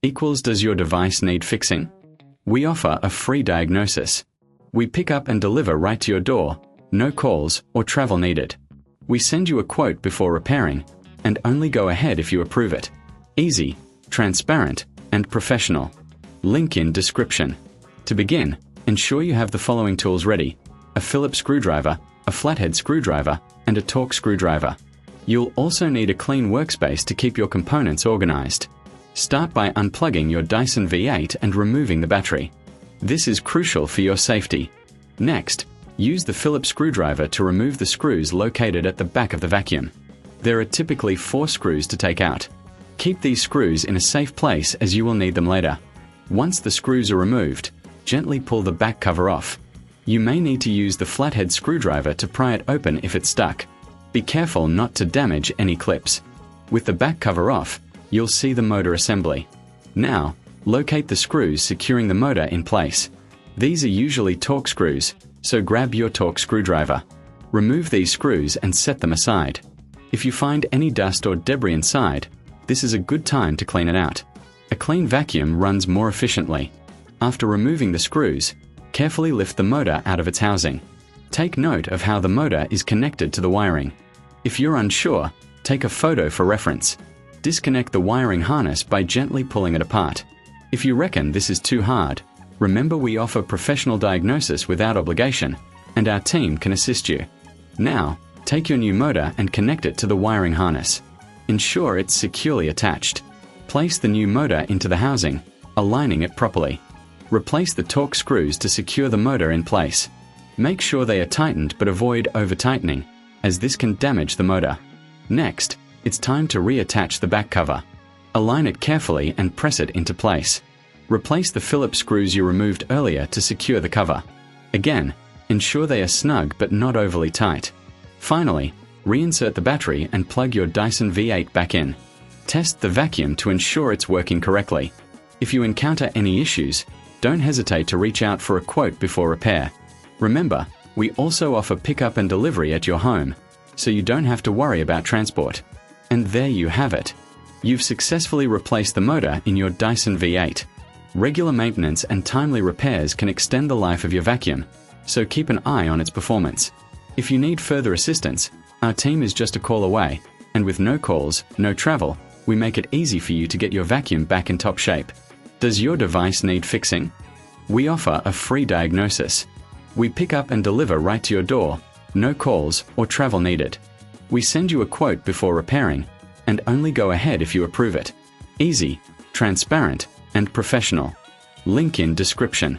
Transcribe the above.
equals does your device need fixing? We offer a free diagnosis. We pick up and deliver right to your door, no calls or travel needed. We send you a quote before repairing, and only go ahead if you approve it. Easy, transparent, and professional. Link in description. To begin, ensure you have the following tools ready: a Phillips screwdriver, a flathead screwdriver, and a Torx screwdriver. You'll also need a clean workspace to keep your components organized. Start by unplugging your Dyson V8 and removing the battery. This is crucial for your safety. Next, use the Phillips screwdriver to remove the screws located at the back of the vacuum. There are typically 4 screws to take out. Keep these screws in a safe place as you will need them later. Once the screws are removed, gently pull the back cover off. You may need to use the flathead screwdriver to pry it open if it's stuck. Be careful not to damage any clips. With the back cover off, you'll see the motor assembly. Now, locate the screws securing the motor in place. These are usually Torx screws, so grab your Torx screwdriver. Remove these screws and set them aside. If you find any dust or debris inside, this is a good time to clean it out. A clean vacuum runs more efficiently. After removing the screws, carefully lift the motor out of its housing. Take note of how the motor is connected to the wiring. If you're unsure, take a photo for reference. Disconnect the wiring harness by gently pulling it apart. If you reckon this is too hard, remember we offer professional diagnosis without obligation, and our team can assist you. Now, take your new motor and connect it to the wiring harness. Ensure it's securely attached. Place the new motor into the housing, aligning it properly. Replace the Torx screws to secure the motor in place. Make sure they are tightened but avoid over-tightening, as this can damage the motor. Next, it's time to reattach the back cover. Align it carefully and press it into place. Replace the Phillips screws you removed earlier to secure the cover. Again, ensure they are snug but not overly tight. Finally, reinsert the battery and plug your Dyson V8 back in. Test the vacuum to ensure it's working correctly. If you encounter any issues, don't hesitate to reach out for a quote before repair. Remember, we also offer pickup and delivery at your home, so you don't have to worry about transport. And there you have it. You've successfully replaced the motor in your Dyson V8. Regular maintenance and timely repairs can extend the life of your vacuum, so keep an eye on its performance. If you need further assistance, our team is just a call away, and with no calls, no travel, we make it easy for you to get your vacuum back in top shape. Does your device need fixing? We offer a free diagnosis. We pick up and deliver right to your door, no calls or travel needed. We send you a quote before repairing, and only go ahead if you approve it. Easy, transparent, and professional. Link in description.